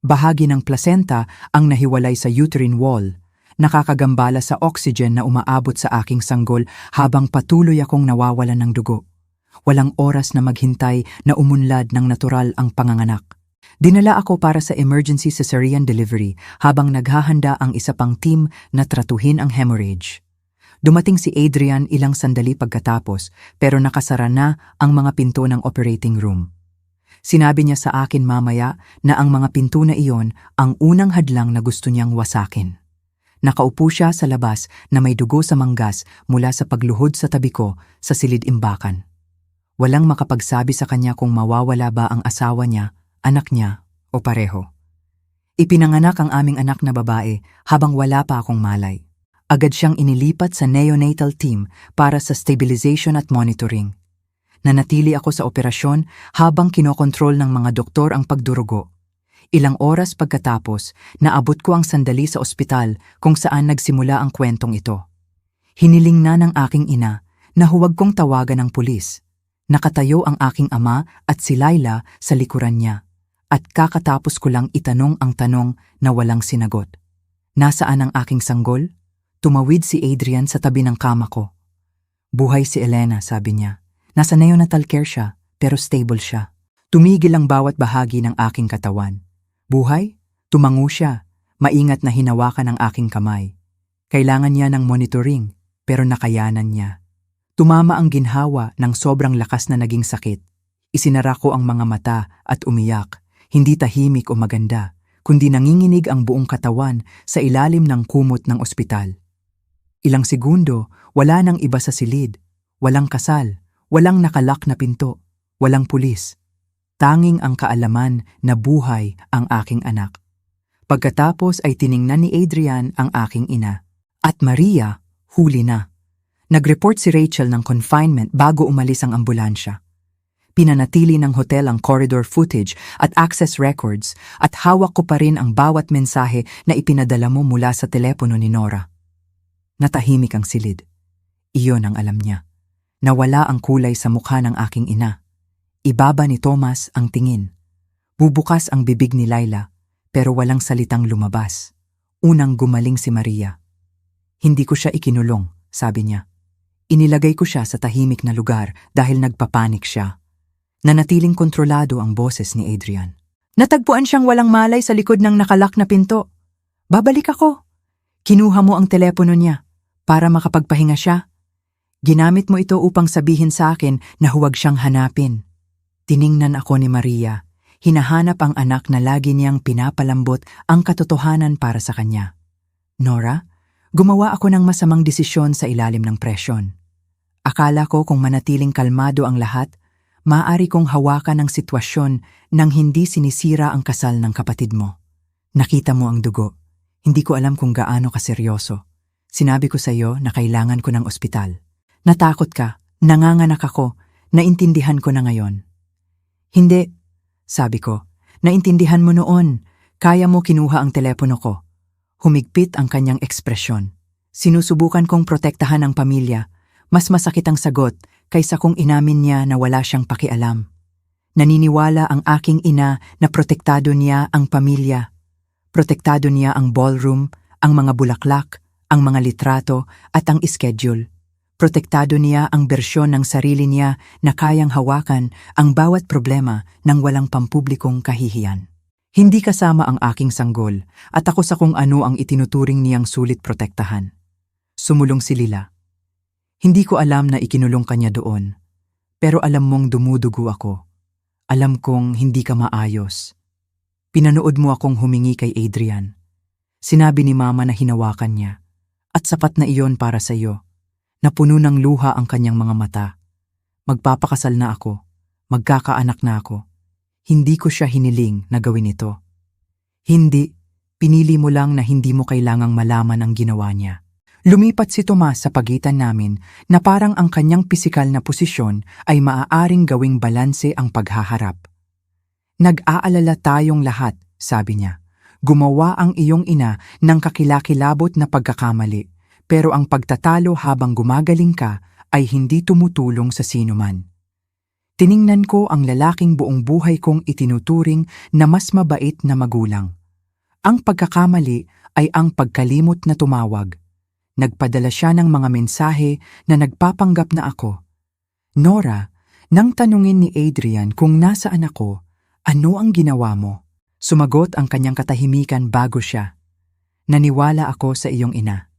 Bahagi ng placenta ang nahiwalay sa uterine wall, nakakagambala sa oxygen na umaabot sa aking sanggol habang patuloy akong nawawalan ng dugo. Walang oras na maghintay na umunlad ng natural ang panganganak. Dinala ako para sa emergency cesarean delivery habang naghahanda ang isa pang team na tratuhin ang hemorrhage. Dumating si Adrian ilang sandali pagkatapos pero nakasara na ang mga pinto ng operating room. Sinabi niya sa akin mamaya na ang mga pinto na iyon ang unang hadlang na gusto niyang wasakin. Nakaupo siya sa labas na may dugo sa manggas mula sa pagluhod sa tabi ko sa silid-imbakan. Walang makapagsabi sa kanya kung mawawala ba ang asawa niya, anak niya o pareho. Ipinanganak ang aming anak na babae habang wala pa akong malay. Agad siyang inilipat sa neonatal team para sa stabilization at monitoring. Nanatili ako sa operasyon habang kinokontrol ng mga doktor ang pagdurugo. Ilang oras pagkatapos, naabot ko ang sandali sa ospital kung saan nagsimula ang kwentong ito. Hiniling na ng aking ina na huwag kong tawagan ng pulis. Nakatayo ang aking ama at si Laila sa likuran niya. At kakatapos ko lang itanong ang tanong na walang sinagot. Nasaan ang aking sanggol? Tumawid si Adrian sa tabi ng kama ko. Buhay si Elena, sabi niya. Nasa neonatal care siya, pero stable siya. Tumigil ang bawat bahagi ng aking katawan. Buhay? Tumango siya. Maingat na hinawakan ang aking kamay. Kailangan niya ng monitoring, pero nakayanan niya. Tumama ang ginhawa ng sobrang lakas na naging sakit. Isinara ko ang mga mata at umiyak. Hindi tahimik o maganda, kundi nanginginig ang buong katawan sa ilalim ng kumot ng ospital. Ilang segundo, wala nang iba sa silid. Walang kasal. Walang nakalak na pinto, walang pulis. Tanging ang kaalaman na buhay ang aking anak. Pagkatapos ay tiningnan ni Adrian ang aking ina. At Maria, huli na. Nag-report si Rachel ng confinement bago umalis ang ambulansya. Pinanatili ng hotel ang corridor footage at access records at hawak ko pa rin ang bawat mensahe na ipinadala mo mula sa telepono ni Nora. Natahimik ang silid. Iyon ang alam niya. Nawala ang kulay sa mukha ng aking ina. Ibaba ni Thomas ang tingin. Bubukas ang bibig ni Laila, pero walang salitang lumabas. Unang gumaling si Maria. Hindi ko siya ikinulong, sabi niya. Inilagay ko siya sa tahimik na lugar dahil nagpapanik siya. Nanatiling kontrolado ang boses ni Adrian. Natagpuan siyang walang malay sa likod ng nakalak na pinto. Babalik ako. Kinuha mo ang telepono niya para makapagpahinga siya. Ginamit mo ito upang sabihin sa akin na huwag siyang hanapin. Tiningnan ako ni Maria. Hinahanap ang anak na lagi niyang pinapalambot ang katotohanan para sa kanya. Nora, gumawa ako ng masamang desisyon sa ilalim ng presyon. Akala ko kung manatiling kalmado ang lahat, maaari kong hawakan ang sitwasyon nang hindi sinisira ang kasal ng kapatid mo. Nakita mo ang dugo. Hindi ko alam kung gaano kaseryoso. Sinabi ko sa iyo na kailangan ko ng ospital. Natakot ka, nanganganak ako, naintindihan ko na ngayon. Hindi, sabi ko, naintindihan mo noon, kaya mo kinuha ang telepono ko. Humigpit ang kanyang ekspresyon. Sinusubukan kong protektahan ang pamilya, mas masakit ang sagot kaysa kung inamin niya na wala siyang pakialam. Naniniwala ang aking ina na protektado niya ang pamilya. Protektado niya ang ballroom, ang mga bulaklak, ang mga litrato at ang schedule. Protektado niya ang bersyon ng sarili niya na kayang hawakan ang bawat problema ng walang pampublikong kahihiyan. Hindi kasama ang aking sanggol at ako sa kung ano ang itinuturing niyang sulit protektahan. Sumulong si Lila. Hindi ko alam na ikinulong kanya doon, pero alam mong dumudugo ako. Alam kong hindi ka maayos. Pinanood mo akong humingi kay Adrian. Sinabi ni Mama na hinawakan niya, at sapat na iyon para sa iyo. Napuno ng luha ang kanyang mga mata. Magpapakasal na ako. Magkakaanak na ako. Hindi ko siya hiniling na gawin ito. Hindi, pinili mo lang na hindi mo kailangang malaman ang ginawa niya. Lumipat si Tomas sa pagitan namin na parang ang kanyang pisikal na posisyon ay maaaring gawing balanse ang paghaharap. Nag-aalala tayong lahat, sabi niya. Gumawa ang iyong ina ng kakilakilabot na pagkakamali. pero ang pagtatalo habang gumagaling ka ay hindi tumutulong sa sinuman. Tiningnan ko ang lalaking buong buhay kong itinuturing na mas mabait na magulang. Ang pagkakamali ay ang pagkalimot na tumawag. Nagpadala siya ng mga mensahe na nagpapanggap na ako. Nora, nang tanungin ni Adrian kung nasaan ako, ano ang ginawa mo? Sumagot ang kanyang katahimikan bago siya. Naniwala ako sa iyong ina.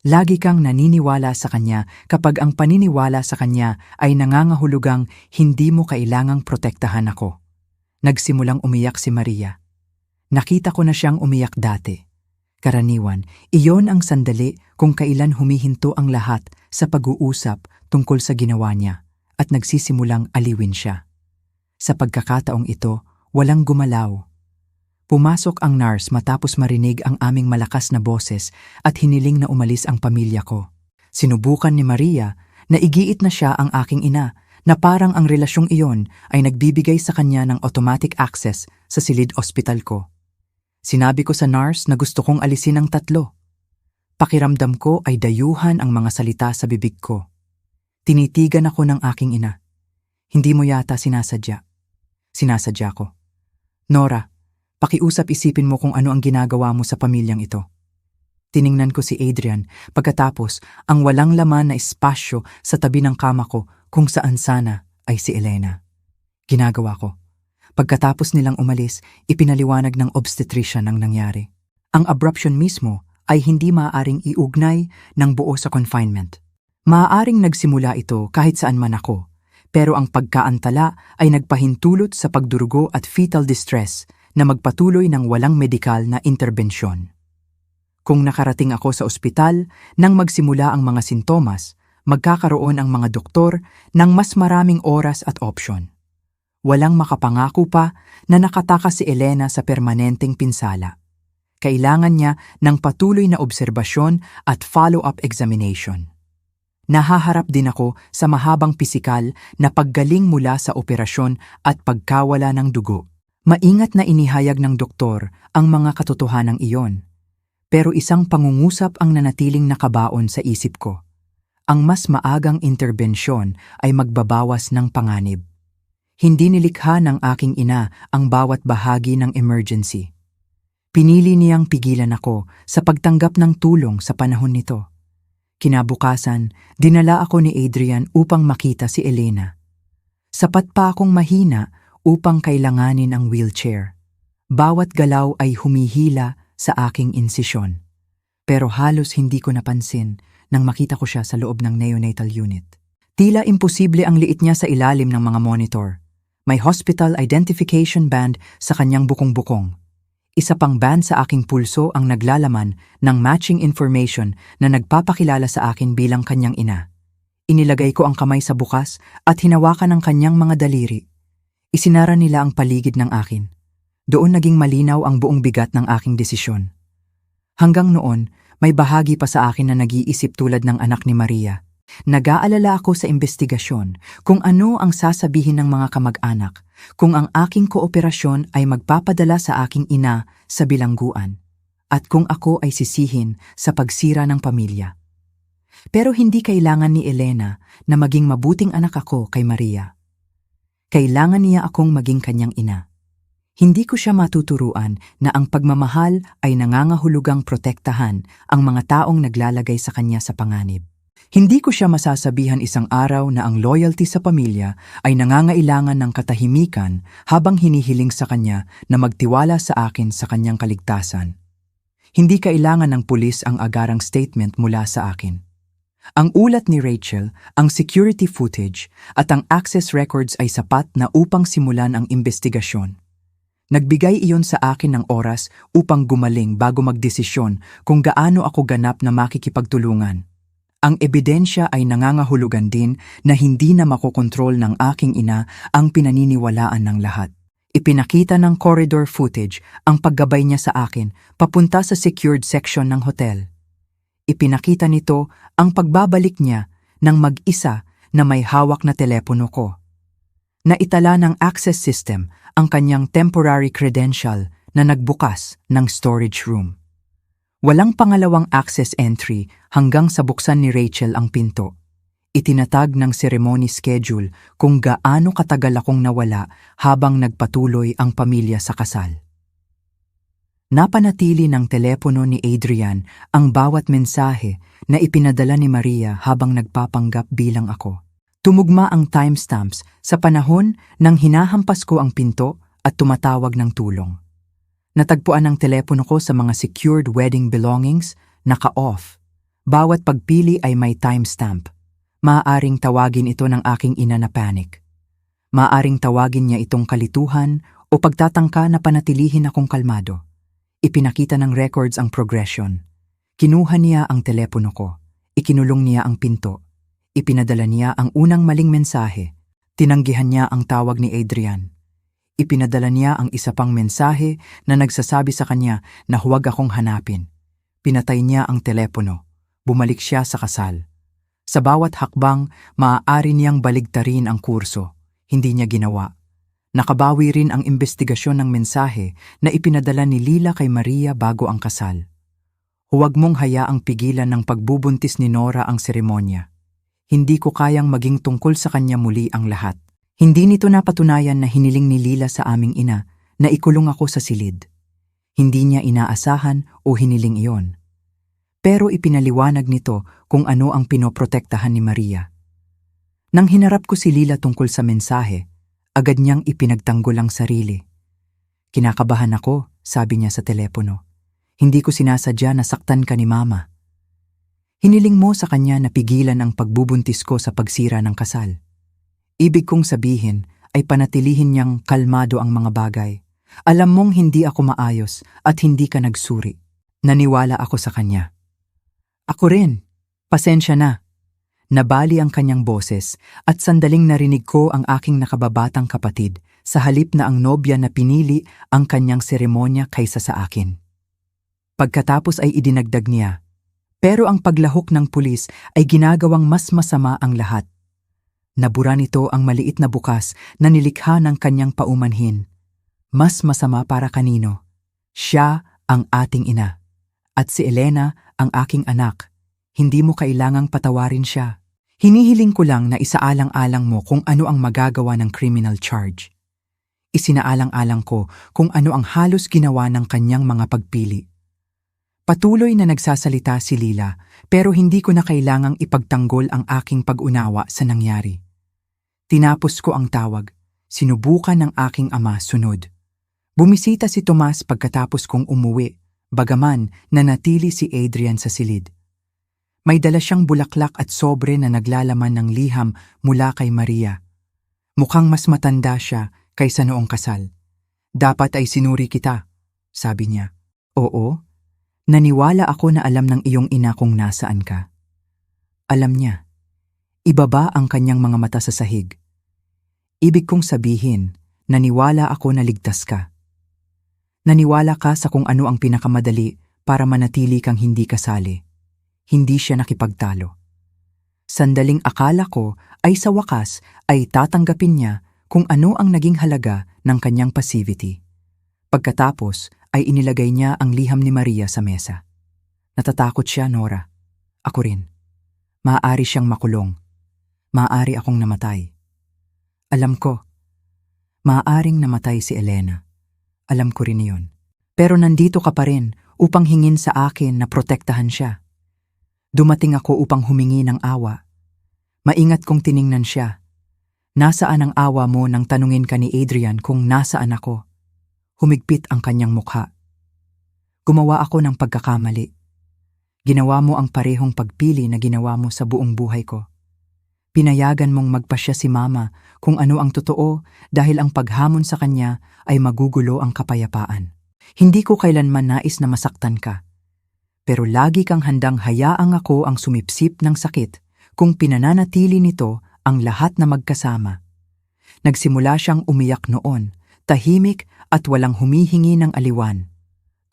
Lagi kang naniniwala sa kanya kapag ang paniniwala sa kanya ay nangangahulugang hindi mo kailangang protektahan ako. Nagsimulang umiyak si Maria. Nakita ko na siyang umiyak dati. Karaniwan, iyon ang sandali kung kailan humihinto ang lahat sa pag-uusap tungkol sa ginawa niya at nagsisimulang aliwin siya. Sa pagkakataong ito, walang gumalaw. Pumasok ang nurse matapos marinig ang aming malakas na boses at hiniling na umalis ang pamilya ko. Sinubukan ni Maria na igiit na siya ang aking ina na parang ang relasyong iyon ay nagbibigay sa kanya ng automatic access sa silid ospital ko. Sinabi ko sa nurse na gusto kong alisin ang tatlo. Pakiramdam ko ay dayuhan ang mga salita sa bibig ko. Tinitigan ako ng aking ina. Hindi mo yata sinasadya. Sinasadya ko. Nora, pakiusap isipin mo kung ano ang ginagawa mo sa pamilyang ito. Tiningnan ko si Adrian pagkatapos ang walang laman na espasyo sa tabi ng kama ko kung saan sana ay si Elena. Ginagawa ko. Pagkatapos nilang umalis, ipinaliwanag ng obstetrician ang nangyari. Ang abruption mismo ay hindi maaaring iugnay ng buo sa confinement. Maaaring nagsimula ito kahit saan man ako, pero ang pagkaantala ay nagpahintulot sa pagdurugo at fetal distress na magpatuloy ng walang medikal na interbensyon. Kung nakarating ako sa ospital nang magsimula ang mga sintomas, magkakaroon ang mga doktor ng mas maraming oras at opsyon. Walang makapangako pa na nakatakas si Elena sa permanenteng pinsala. Kailangan niya ng patuloy na obserbasyon at follow-up examination. Nahaharap din ako sa mahabang pisikal na paggaling mula sa operasyon at pagkawala ng dugo. Maingat na inihayag ng doktor ang mga katotohanang iyon. Pero isang pangungusap ang nanatiling nakabaon sa isip ko. Ang mas maagang interbensyon ay magbabawas ng panganib. Hindi nilikha ng aking ina ang bawat bahagi ng emergency. Pinili niyang pigilan ako sa pagtanggap ng tulong sa panahon nito. Kinabukasan, dinala ako ni Adrian upang makita si Elena. Sapat pa akong mahina upang kailanganin ang wheelchair. Bawat galaw ay humihila sa aking insisyon. Pero halos hindi ko napansin nang makita ko siya sa loob ng neonatal unit. Tila imposible ang liit niya sa ilalim ng mga monitor. May hospital identification band sa kanyang bukong-bukong. Isa pang band sa aking pulso ang naglalaman ng matching information na nagpapakilala sa akin bilang kanyang ina. Inilagay ko ang kamay sa bukas at hinawakan ang kanyang mga daliri. Isinara nila ang paligid ng akin. Doon naging malinaw ang buong bigat ng aking desisyon. Hanggang noon, may bahagi pa sa akin na nag-iisip tulad ng anak ni Maria. Nag-aalala ako sa investigasyon kung ano ang sasabihin ng mga kamag-anak kung ang aking kooperasyon ay magpapadala sa aking ina sa bilangguan at kung ako ay sisihin sa pagsira ng pamilya. Pero hindi kailangan ni Elena na maging mabuting anak ako kay Maria. Kailangan niya akong maging kanyang ina. Hindi ko siya matuturuan na ang pagmamahal ay nangangahulugang protektahan ang mga taong naglalagay sa kanya sa panganib. Hindi ko siya masasabihan isang araw na ang loyalty sa pamilya ay nangangailangan ng katahimikan habang hinihiling sa kanya na magtiwala sa akin sa kanyang kaligtasan. Hindi kailangan ng pulis ang agarang statement mula sa akin. Ang ulat ni Rachel, ang security footage at ang access records ay sapat na upang simulan ang investigasyon. Nagbigay iyon sa akin ng oras upang gumaling bago magdesisyon kung gaano ako ganap na makikipagtulungan. Ang ebidensya ay nangangahulugan din na hindi na makokontrol ng aking ina ang pinaniniwalaan ng lahat. Ipinakita ng corridor footage ang paggabay niya sa akin papunta sa secured section ng hotel. Ipinakita nito ang pagbabalik niya ng mag-isa na may hawak na telepono ko. Naitala ng access system ang kanyang temporary credential na nagbukas ng storage room. Walang pangalawang access entry hanggang sa buksan ni Rachel ang pinto. Itinatag ng ceremony schedule kung gaano katagal akong nawala habang nagpatuloy ang pamilya sa kasal. Napanatili ng telepono ni Adrian ang bawat mensahe na ipinadala ni Maria habang nagpapanggap bilang ako. Tumugma ang timestamps sa panahon nang hinahampas ko ang pinto at tumatawag ng tulong. Natagpuan ang telepono ko sa mga secured wedding belongings, naka-off. Bawat pagpili ay may timestamp. Maaaring tawagin ito ng aking ina na panic. Maaaring tawagin niya itong kalituhan o pagtatangka na panatilihin akong kalmado. Ipinakita ng records ang progression. Kinuha niya ang telepono ko. Ikinulong niya ang pinto. Ipinadala niya ang unang maling mensahe. Tinanggihan niya ang tawag ni Adrian. Ipinadala niya ang isa pang mensahe na nagsasabi sa kanya na huwag akong hanapin. Pinatay niya ang telepono. Bumalik siya sa kasal. Sa bawat hakbang, maaari niyang baligtarin ang kurso. Hindi niya ginawa. Nakabawi rin ang investigasyon ng mensahe na ipinadala ni Lila kay Maria bago ang kasal. Huwag mong hayaang pigilan ng pagbubuntis ni Nora ang seremonya. Hindi ko kayang maging tungkol sa kanya muli ang lahat. Hindi nito napatunayan na hiniling ni Lila sa aming ina na ikulong ako sa silid. Hindi niya inaasahan o hiniling iyon. Pero ipinaliwanag nito kung ano ang pinoprotektahan ni Maria. Nang hinarap ko si Lila tungkol sa mensahe, agad niyang ipinagtanggol ang sarili. Kinakabahan ako, sabi niya sa telepono. Hindi ko sinasadya na saktan ka ni Mama. Hiniling mo sa kanya na pigilan ang pagbubuntis ko sa pagsira ng kasal. Ibig kong sabihin ay panatilihin niyang kalmado ang mga bagay. Alam mong hindi ako maayos at hindi ka nagsuri. Naniwala ako sa kanya. Ako rin. Pasensya na. Nabali ang kanyang boses at sandaling narinig ko ang aking nakababatang kapatid sa halip na ang nobya na pinili ang kanyang seremonya kaysa sa akin. Pagkatapos ay idinagdag niya, pero ang paglahok ng pulis ay ginagawang mas masama ang lahat. Nabura nito ang maliit na bukas na nilikha ng kanyang paumanhin. Mas masama para kanino? Siya ang ating ina. At si Elena ang aking anak. Hindi mo kailangang patawarin siya. Hinihiling ko lang na isaalang-alang mo kung ano ang magagawa ng criminal charge. Isinaalang-alang ko kung ano ang halos ginawa ng kanyang mga pagpili. Patuloy na nagsasalita si Lila pero hindi ko na kailangang ipagtanggol ang aking pag-unawa sa nangyari. Tinapos ko ang tawag. Sinubukan ng aking ama sunod. Bumisita si Tomas pagkatapos kong umuwi, bagaman nanatili si Adrian sa silid. May dala siyang bulaklak at sobre na naglalaman ng liham mula kay Maria. Mukhang mas matanda siya kaysa noong kasal. Dapat ay sinuri kita, sabi niya. Oo, naniwala ako na alam ng iyong ina kung nasaan ka. Alam niya. Ibaba ang kanyang mga mata sa sahig. Ibig kong sabihin, naniwala ako na ligtas ka. Naniwala ka sa kung ano ang pinakamadali para manatili kang hindi kasali. Hindi siya nakipagtalo. Sandaling akala ko ay sa wakas ay tatanggapin niya kung ano ang naging halaga ng kanyang passivity. Pagkatapos ay inilagay niya ang liham ni Maria sa mesa. Natatakot siya, Nora. Ako rin. Maaari siyang makulong. Maaari akong namatay. Alam ko. Maaaring namatay si Elena. Alam ko rin iyon. Pero nandito ka pa rin upang hingin sa akin na protektahan siya. Dumating ako upang humingi ng awa. Maingat kong tiningnan siya. Nasaan ang awa mo nang tanungin ka ni Adrian kung nasaan ako? Humigpit ang kanyang mukha. Gumawa ako ng pagkakamali. Ginawa mo ang parehong pagpili na ginawa mo sa buong buhay ko. Pinayagan mong magpasya si Mama kung ano ang totoo dahil ang paghamon sa kanya ay magugulo ang kapayapaan. Hindi ko kailanman nais na masaktan ka. Pero lagi kang handang hayaang ako ang sumipsip ng sakit kung pinananatili nito ang lahat na magkasama. Nagsimula siyang umiyak noon, tahimik at walang humihingi ng aliwan.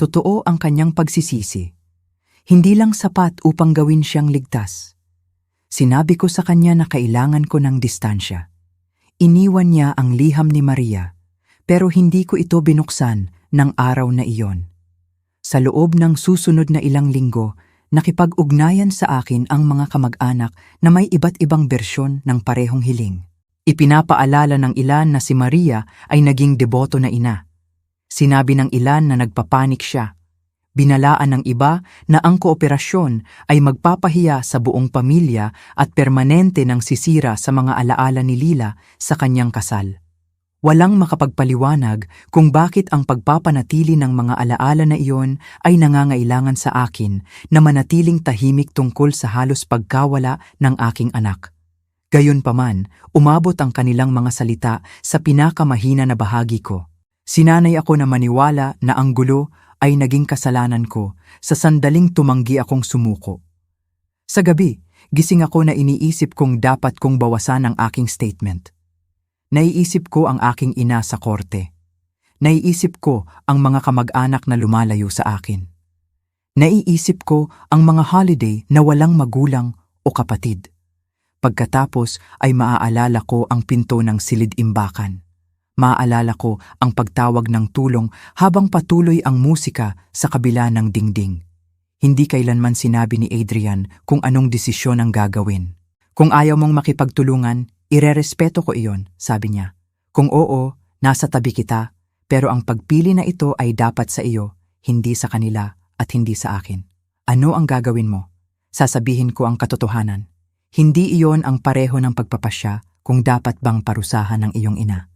Totoo ang kanyang pagsisisi. Hindi lang sapat upang gawin siyang ligtas. Sinabi ko sa kanya na kailangan ko ng distansya. Iniwan niya ang liham ni Maria, pero hindi ko ito binuksan ng araw na iyon. Sa loob ng susunod na ilang linggo, nakipag-ugnayan sa akin ang mga kamag-anak na may iba't ibang bersyon ng parehong hiling. Ipinapaalala ng ilan na si Maria ay naging deboto na ina. Sinabi ng ilan na nagpapanik siya. Binalaan ng iba na ang kooperasyon ay magpapahiya sa buong pamilya at permanente ng sisira sa mga alaala ni Lila sa kanyang kasal. Walang makapagpaliwanag kung bakit ang pagpapanatili ng mga alaala na iyon ay nangangailangan sa akin na manatiling tahimik tungkol sa halos pagkawala ng aking anak. Gayunpaman, umabot ang kanilang mga salita sa pinakamahina na bahagi ko. Sinanay ako na maniwala na ang gulo ay naging kasalanan ko sa sandaling tumanggi akong sumuko. Sa gabi, gising ako na iniisip kong dapat kong bawasan ang aking statement. Naiisip ko ang aking ina sa korte. Naiisip ko ang mga kamag-anak na lumalayo sa akin. Naiisip ko ang mga holiday na walang magulang o kapatid. Pagkatapos ay maaalala ko ang pinto ng silid-imbakan. Maaalala ko ang pagtawag ng tulong habang patuloy ang musika sa kabila ng dingding. Hindi kailanman sinabi ni Adrian kung anong desisyon ang gagawin. Kung ayaw mong makipagtulungan, irerespeto ko iyon, sabi niya. Kung oo, nasa tabi kita, pero ang pagpili na ito ay dapat sa iyo, hindi sa kanila at hindi sa akin. Ano ang gagawin mo? Sasabihin ko ang katotohanan. Hindi iyon ang pareho ng pagpapasya kung dapat bang parusahan ng iyong ina.